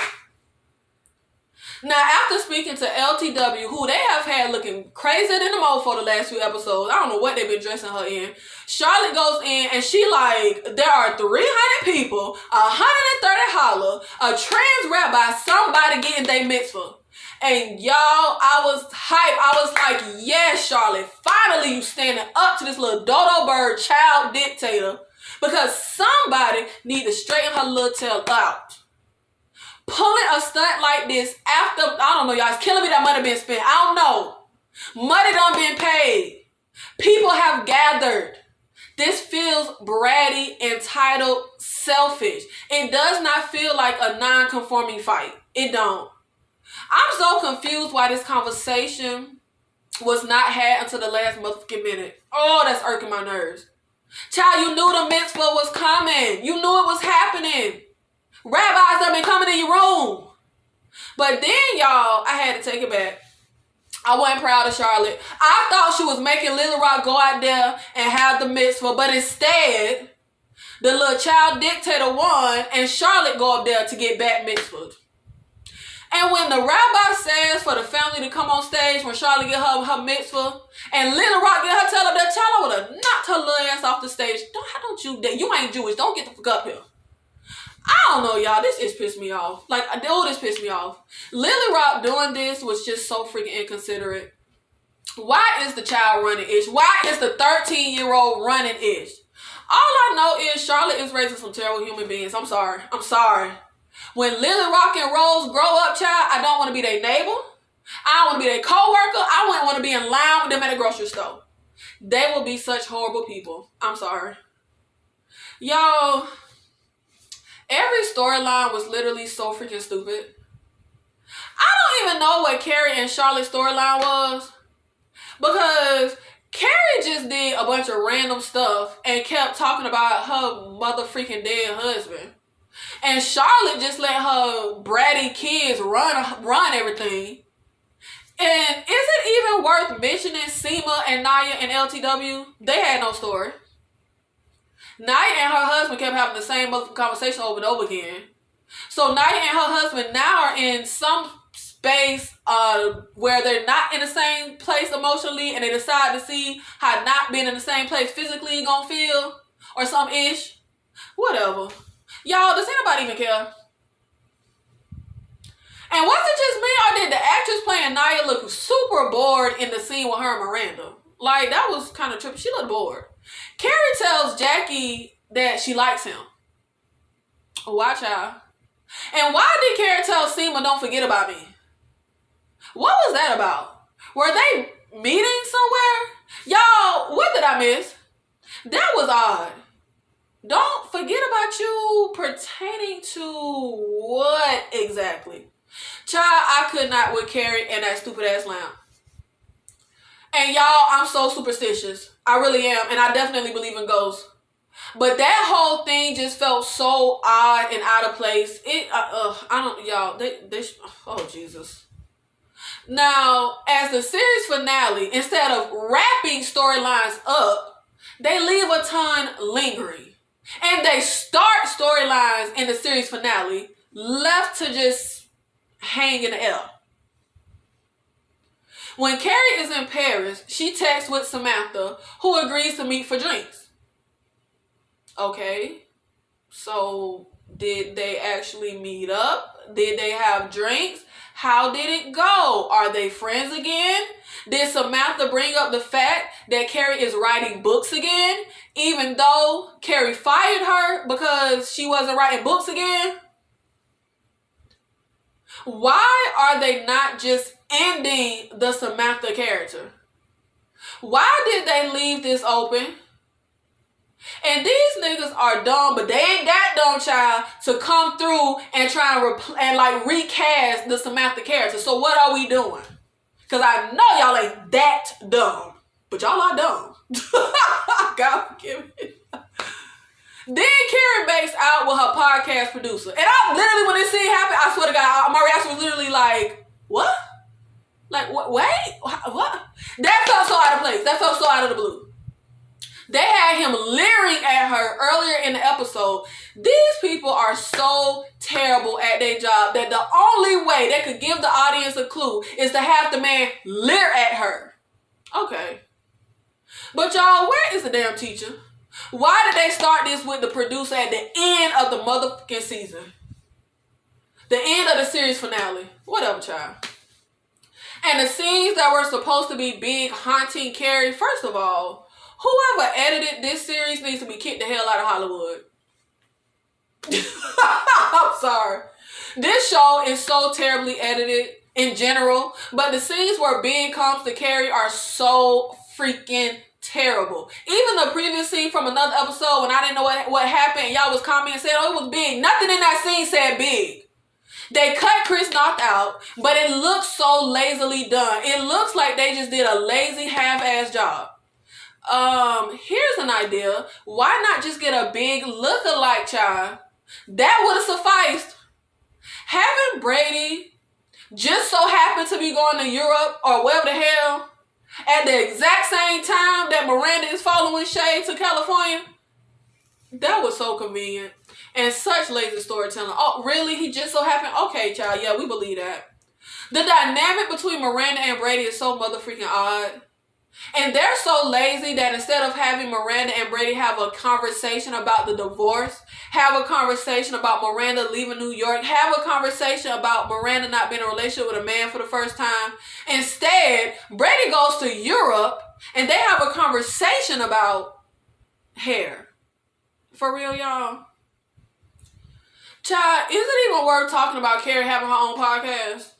Now, after speaking to LTW, who they have had looking crazier than the mofo the last few episodes, I don't know what they've been dressing her in, Charlotte goes in and she like, there are 300 people, 130 holla, a trans rabbi, somebody getting their mitzvah. And y'all, I was hyped. I was like, yes, Charlotte, finally you standing up to this little dodo bird child dictator, because somebody need to straighten her little tail out. Pulling a stunt like this after, I don't know, y'all, it's killing me that money been spent. I don't know. Money done been paid. People have gathered. This feels bratty, entitled, selfish. It does not feel like a non-conforming fight. It don't. I'm so confused why this conversation was not had until the last motherfucking minute. Oh, that's irking my nerves. Child, you knew the mitzvah was coming. You knew it was happening. Rabbis have been coming in your room. But then, y'all, I had to take it back. I wasn't proud of Charlotte. I thought she was making Little Rock go out there and have the mitzvah, but instead, the little child dictator won, and Charlotte go up there to get back mitzvah. And when the rabbi says for the family to come on stage when Charlotte get her mitzvah, and Little Rock get her tail up there, child, I would have knocked her little ass off the stage. Don't you ain't Jewish. Don't get the fuck up here. I don't know, y'all. This is pissed me off. Like, this pissed me off. Lily Rock doing this was just so freaking inconsiderate. Why is the child running ish? Why is the 13-year-old running ish? All I know is Charlotte is raising some terrible human beings. I'm sorry. When Lily Rock and Rose grow up, child, I don't want to be their neighbor. I don't want to be their co-worker. I wouldn't want to be in line with them at a grocery store. They will be such horrible people. I'm sorry. Y'all, every storyline was literally so freaking stupid. I don't even know what Carrie and Charlotte's storyline was, because Carrie just did a bunch of random stuff and kept talking about her mother freaking dead husband. And Charlotte just let her bratty kids run everything. And is it even worth mentioning Seema and Naya and LTW? They had no story. Naya and her husband kept having the same conversation over and over again. So Naya and her husband now are in some space where they're not in the same place emotionally, and they decide to see how not being in the same place physically gonna feel, or some ish. Whatever. Y'all, does anybody even care? And was it just me, or did the actress playing Naya look super bored in the scene with her and Miranda? Like, that was kind of trippy. She looked bored. Carrie tells Jackie that she likes him. Watch out. And why did Carrie tell Seema, don't forget about me? What was that about? Were they meeting somewhere? Y'all, what did I miss? That was odd. Don't forget about you pertaining to what exactly? Child, I could not with Carrie and that stupid ass lamp. And y'all, I'm so superstitious. I really am. And I definitely believe in ghosts. But that whole thing just felt so odd and out of place. Oh, Jesus. Now, as the series finale, instead of wrapping storylines up, they leave a ton lingering. And they start storylines in the series finale left to just hang in the air. When Carrie is in Paris, she texts with Samantha, who agrees to meet for drinks. Okay, so did they actually meet up? Did they have drinks? How did it go? Are they friends again? Did Samantha bring up the fact that Carrie is writing books again, even though Carrie fired her because she wasn't writing books again? Why are they not just ending the Samantha character? Why did they leave this open? And these niggas are dumb, but they ain't that dumb, child, to come through and try and recast the Samantha character. So what are we doing? Because I know y'all ain't that dumb, but y'all are dumb. God forgive me. Then Carrie makes out with her podcast producer. And I literally, when this scene happened, I swear to God, my reaction was literally like, what? Like, what? Wait? What? That felt so out of place. That felt so out of the blue. They had him leering at her earlier in the episode. These people are so terrible at their job that the only way they could give the audience a clue is to have the man leer at her. Okay. But y'all, where is the damn teacher? Why did they start this with the producer at the end of the motherfucking season? The end of the series finale. Whatever, child. And the scenes that were supposed to be Big haunting Carrie, first of all, whoever edited this series needs to be kicked the hell out of Hollywood. I'm sorry. This show is so terribly edited in general, but the scenes where Big comes to Carrie are so freaking terrible. Even the previous scene from another episode when I didn't know what happened and y'all was commenting saying, oh, it was Big. Nothing in that scene said Big. They cut Chris knocked out, but it looks so lazily done. It looks like they just did a lazy half-ass job. Here's an idea. Why not just get a Big look-alike child? That would have sufficed. Having Brady just so happen to be going to Europe or wherever the hell at the exact same time that Miranda is following Che to California, that was so convenient. And such lazy storytelling. Oh, really? He just so happened? Okay, child. Yeah, we believe that. The dynamic between Miranda and Brady is so motherfreaking odd. And they're so lazy that instead of having Miranda and Brady have a conversation about the divorce, have a conversation about Miranda leaving New York, have a conversation about Miranda not being in a relationship with a man for the first time, instead, Brady goes to Europe and they have a conversation about hair. For real, y'all? Child, is it even worth talking about Carrie having her own podcast?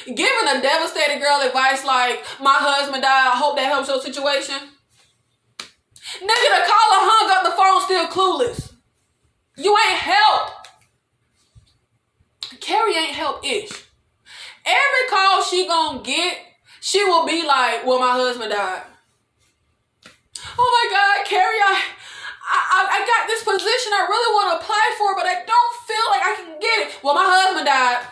Giving a devastated girl advice like, my husband died, I hope that helps your situation. Nigga, the caller hung up the phone still clueless. You ain't help. Carrie ain't help-ish. Every call she gonna get, she will be like, well, my husband died. Oh my God, Carrie, I got this position I really want to apply for, but I don't feel like I can get it. Well, my husband died.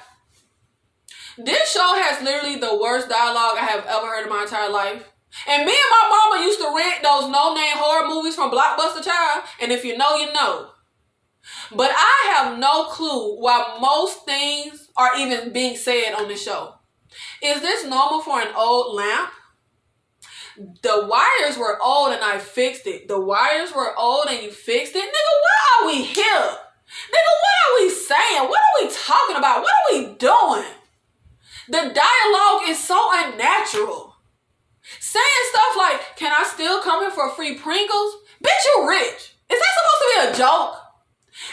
This show has literally the worst dialogue I have ever heard in my entire life. And me and my mama used to rent those no-name horror movies from Blockbuster, child. And if you know, you know. But I have no clue why most things are even being said on this show. Is this normal for an old lamp? The wires were old and I fixed it. The wires were old and you fixed it? Nigga, why are we here? Nigga, what are we saying? What are we talking about? What are we doing? The dialogue is so unnatural. Saying stuff like, can I still come here for free Pringles? Bitch, you rich. Is that supposed to be a joke?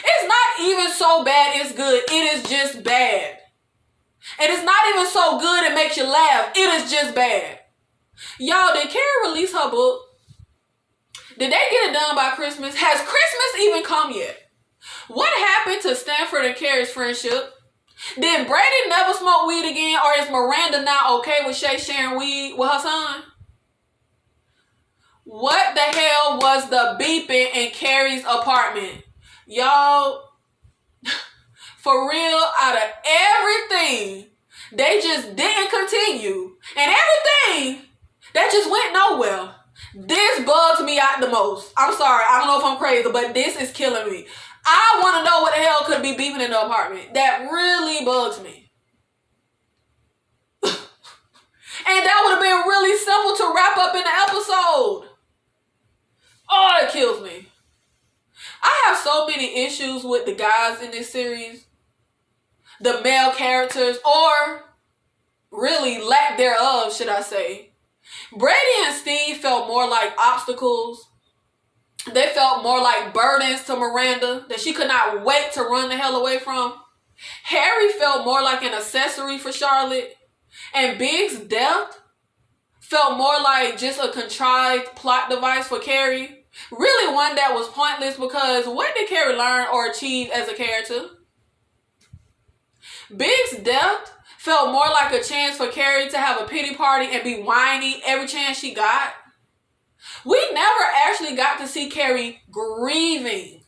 It's not even so bad it's good. It is just bad. And it's not even so good it makes you laugh. It is just bad. Y'all, did Carrie release her book? Did they get it done by Christmas? Has Christmas even come yet? What happened to Stanford and Carrie's friendship? Did Brady never smoke weed again, or is Miranda now okay with Che sharing weed with her son? What the hell was the beeping in Carrie's apartment? Y'all, for real, out of everything, they just didn't continue. And everything that just went nowhere. This bugs me out the most. I'm sorry, I don't know if I'm crazy, but this is killing me. I want to know what the hell could be beeping in the apartment. That really bugs me. And that would have been really simple to wrap up in the episode. Oh, it kills me. I have so many issues with the guys in this series. The male characters, or really lack thereof, should I say. Brady and Steve felt more like obstacles. They felt more like burdens to Miranda that she could not wait to run the hell away from. Harry felt more like an accessory for Charlotte. And Big's death felt more like just a contrived plot device for Carrie. Really one that was pointless, because what did Carrie learn or achieve as a character? Big's death felt more like a chance for Carrie to have a pity party and be whiny every chance she got. We never actually got to see Carrie grieving.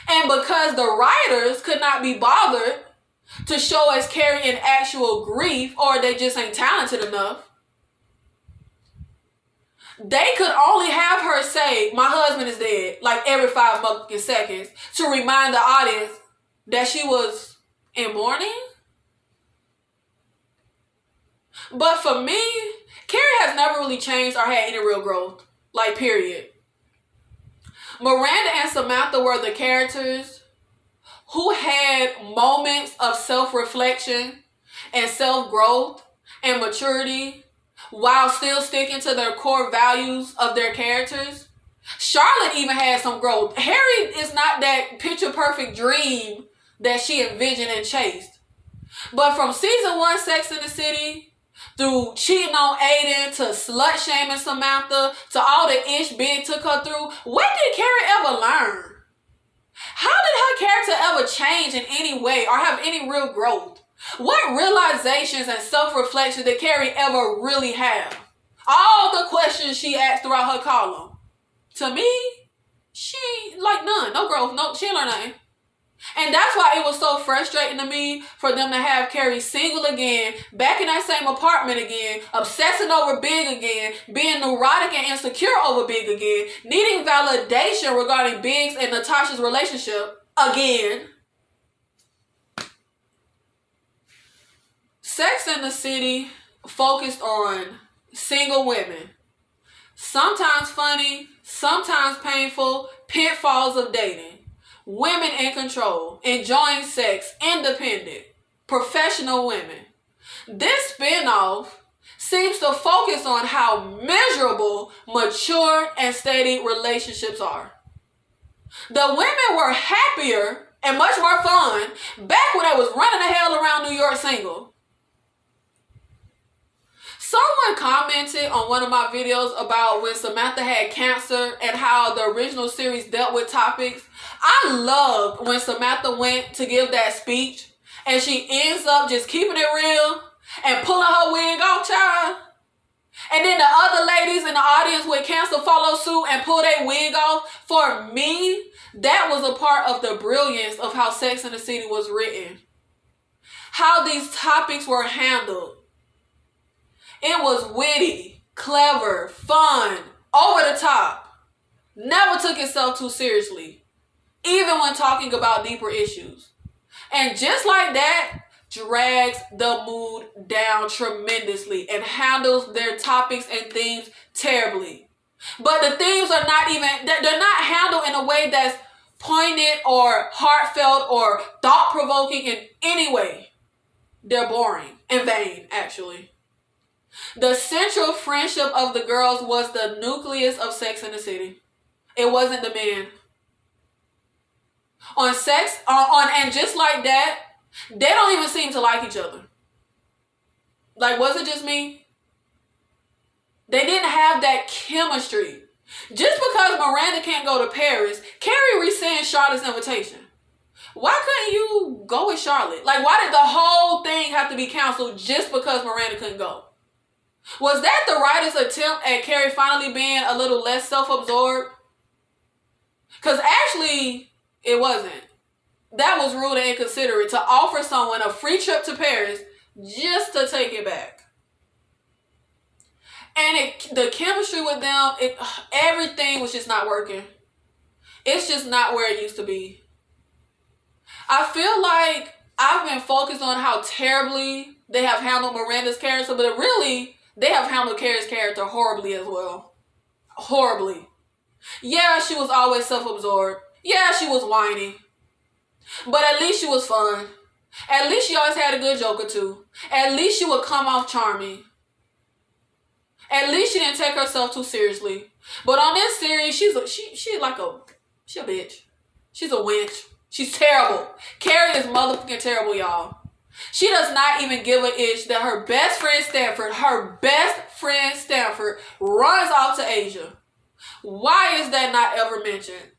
And because the writers could not be bothered to show us Carrie in actual grief, or they just ain't talented enough, they could only have her say, my husband is dead, like every 5 seconds to remind the audience that she was in mourning. But for me, Carrie has never really changed or had any real growth. Like, period. Miranda and Samantha were the characters who had moments of self-reflection and self-growth and maturity while still sticking to their core values of their characters. Charlotte even had some growth. Harry is not that picture-perfect dream that she envisioned and chased. But from season 1 Sex and the City, through cheating on Aiden, to slut-shaming Samantha, to all the ish Big took her through, what did Carrie ever learn? How did her character ever change in any way or have any real growth? What realizations and self-reflection did Carrie ever really have? All the questions she asked throughout her column. To me, she, like, none. No growth. No, she didn't learn nothing. And that's why it was so frustrating to me for them to have Carrie single again, back in that same apartment again, obsessing over Big again, being neurotic and insecure over Big again, needing validation regarding Big's and Natasha's relationship again. Sex and the City focused on single women. Sometimes funny, sometimes painful, pitfalls of dating. Women in control, enjoying sex, independent, professional women. This spinoff seems to focus on how miserable, mature, and steady relationships are. The women were happier and much more fun back when I was running the hell around New York single. Someone commented on one of my videos about when Samantha had cancer and how the original series dealt with topics. I loved when Samantha went to give that speech and she ends up just keeping it real and pulling her wig off, child. And then the other ladies in the audience with cancer follow suit and pull their wig off. For me, that was a part of the brilliance of how Sex and the City was written. How these topics were handled. It was witty, clever, fun, over the top. Never took itself too seriously, even when talking about deeper issues. And just like that, drags the mood down tremendously and handles their topics and themes terribly. But the themes are not even, they're not handled in a way that's poignant or heartfelt or thought-provoking in any way. They're boring and vain, actually. The central friendship of the girls was the nucleus of Sex and the City. It wasn't the men. And just like that, they don't even seem to like each other. Like, was it just me? They didn't have that chemistry. Just because Miranda can't go to Paris, Carrie rescinds Charlotte's invitation. Why couldn't you go with Charlotte? Like, why did the whole thing have to be canceled just because Miranda couldn't go? Was that the writer's attempt at Carrie finally being a little less self-absorbed? Because actually, it wasn't. That was rude and inconsiderate to offer someone a free trip to Paris just to take it back. And the chemistry with them, everything was just not working. It's just not where it used to be. I feel like I've been focused on how terribly they have handled Miranda's character, but really, they have handled Carrie's character horribly as well. Horribly. Yeah, she was always self-absorbed. Yeah, she was whiny. But at least she was fun. At least she always had a good joke or two. At least she would come off charming. At least she didn't take herself too seriously. But on this series, she's a bitch. She's a wench. She's terrible. Carrie is motherfucking terrible, y'all. She does not even give a ish that her best friend Stanford, runs off to Asia. Why is that not ever mentioned?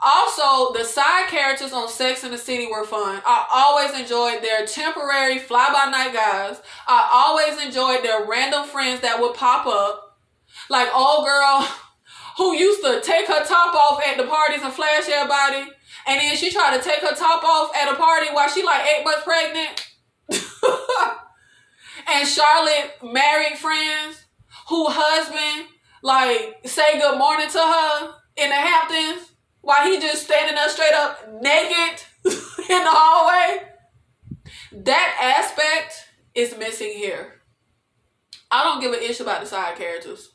Also, the side characters on Sex and the City were fun. I always enjoyed their temporary fly-by-night guys. I always enjoyed their random friends that would pop up. Like old girl who used to take her top off at the parties and flash everybody, and then she tried to take her top off at a party while she like 8 months pregnant. And Charlotte married friends who husband like say good morning to her in the Hamptons while he just standing there straight up naked in the hallway. That aspect is missing here. I don't give a ish about the side characters.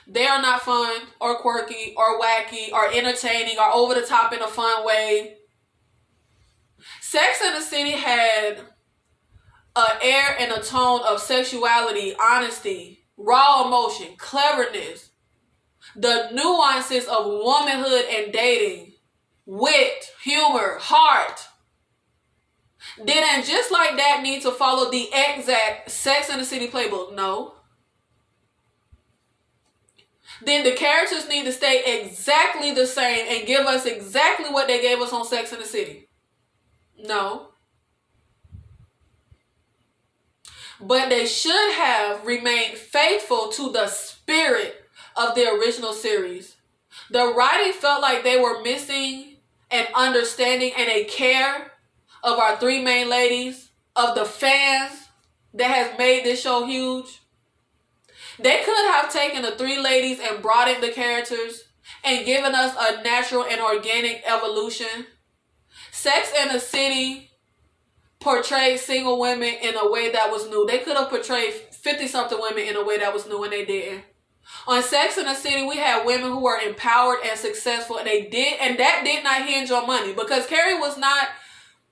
They are not fun or quirky or wacky or entertaining or over the top in a fun way. Sex and the City had an air and a tone of sexuality, honesty, raw emotion, cleverness, the nuances of womanhood and dating, wit, humor, heart. Didn't just like that need to follow the exact Sex and the City playbook? No. Then the characters need to stay exactly the same and give us exactly what they gave us on Sex and the City? No. But they should have remained faithful to the spirit of the original series. The writing felt like they were missing an understanding and a care of our three main ladies, of the fans that has made this show huge. They could have taken the three ladies and broadened the characters and given us a natural and organic evolution. Sex and the City portrayed single women in a way that was new. They could have portrayed 50-something women in a way that was new, and they didn't. On Sex and the City, we had women who were empowered and successful, and that did not hinge on money, because Carrie was not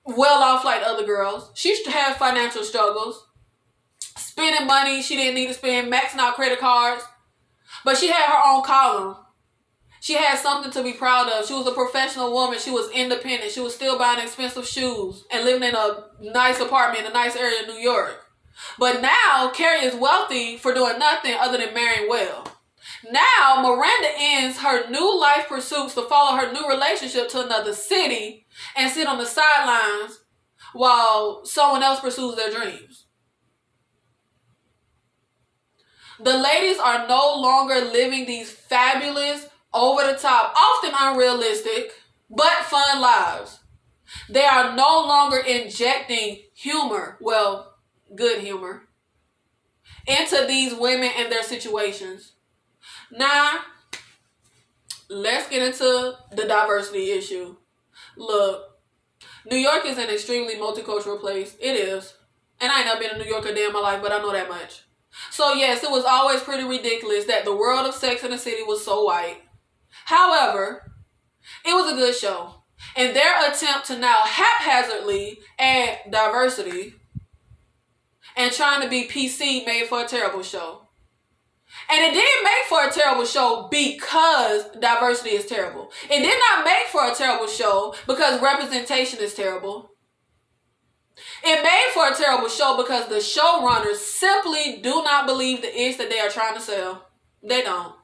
well off like other girls. She had financial struggles. Spending money she didn't need to spend, maxing out credit cards. But she had her own column. She had something to be proud of. She was a professional woman. She was independent. She was still buying expensive shoes and living in a nice apartment in a nice area in New York. But now, Carrie is wealthy for doing nothing other than marrying well. Now, Miranda ends her new life pursuits to follow her new relationship to another city and sit on the sidelines while someone else pursues their dreams. The ladies are no longer living these fabulous, over-the-top, often unrealistic, but fun lives. They are no longer injecting humor, well, good humor, into these women and their situations. Now, let's get into the diversity issue. Look, New York is an extremely multicultural place. It is. And I ain't never been to New York a day in my life, but I know that much. So yes, it was always pretty ridiculous that the world of Sex and the City was so white. However, it was a good show. And their attempt to now haphazardly add diversity and trying to be PC made for a terrible show. And it didn't make for a terrible show because diversity is terrible. It did not make for a terrible show because representation is terrible. It made for a terrible show because the showrunners simply do not believe the ish that they are trying to sell. They don't.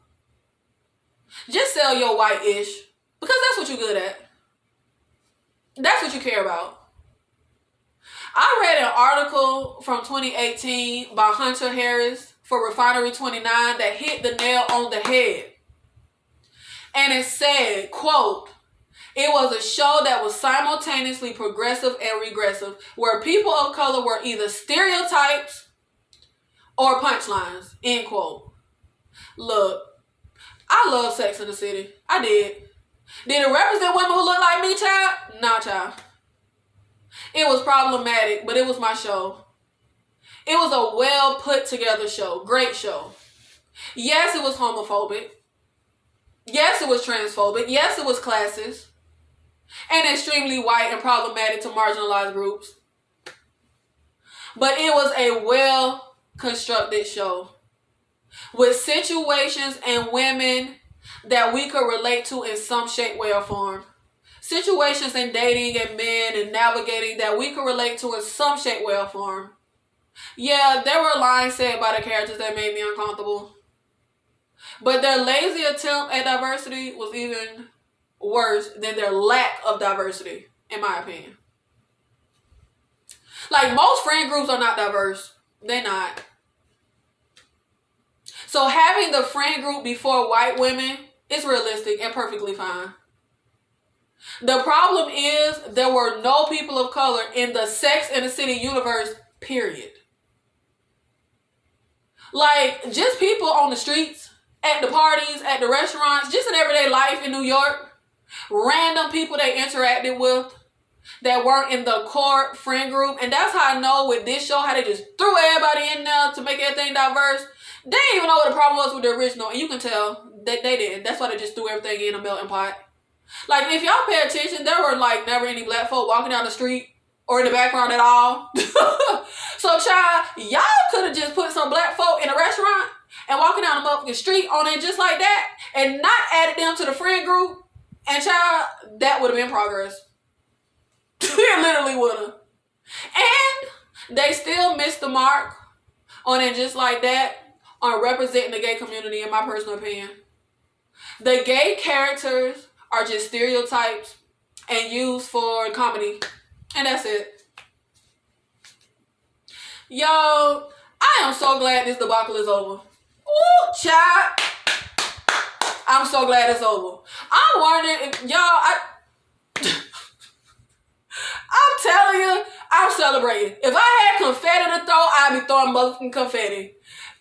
Just sell your white ish because that's what you're good at. That's what you care about. I read an article from 2018 by Hunter Harris for Refinery 29 that hit the nail on the head. And it said, quote, "It was a show that was simultaneously progressive and regressive, where people of color were either stereotypes or punchlines," end quote. Look, I love Sex and the City. I did. Did it represent women who look like me, child? Nah, child. It was problematic, but it was my show. It was a well put together show. Great show. Yes, it was homophobic. Yes, it was transphobic. Yes, it was classist. And extremely white and problematic to marginalized groups. But it was a well constructed show with situations and women that we could relate to in some shape, way, or form. Situations in dating and men and navigating that we could relate to in some shape, way, or form. Yeah, there were lines said by the characters that made me uncomfortable. But their lazy attempt at diversity was even worse than their lack of diversity, in my opinion. Like, most friend groups are not diverse. They're not. So having the friend group before white women is realistic and perfectly fine. The problem is there were no people of color in the Sex and the City universe, period. Like, just people on the streets, at the parties, at the restaurants, just in everyday life in New York. Random people they interacted with that weren't in the core friend group. And that's how I know with this show, how they just threw everybody in there to make everything diverse. They didn't even know what the problem was with the original. And you can tell that they didn't. That's why they just threw everything in a melting pot. Like, if y'all pay attention, there were, like, never any black folk walking down the street or in the background at all. So, child, y'all could have just put some black folk in a restaurant and walking down the motherfucking street on it just like that and not added them to the friend group. And, child, that would have been progress. It literally would have. And they still missed the mark on it just like that on representing the gay community, in my personal opinion. The gay characters are just stereotypes and used for comedy. And that's it. Yo, I am so glad this debacle is over. Ooh, child. I'm so glad it's over. I'm wondering if y'all, I'm telling you, I'm celebrating. If I had confetti to throw, I'd be throwing motherfucking confetti.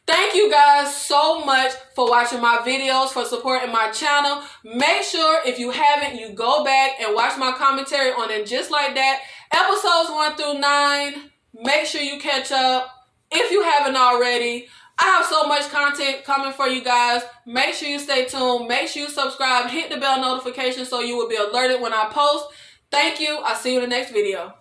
Thank you guys so much for watching my videos, for supporting my channel. Make sure if you haven't, you go back and watch my commentary on it just like that. Episodes 1 through 9. Make sure you catch up if you haven't already. I have so much content coming for you guys. Make sure you stay tuned. Make sure you subscribe. Hit the bell notification so you will be alerted when I post. Thank you. I'll see you in the next video.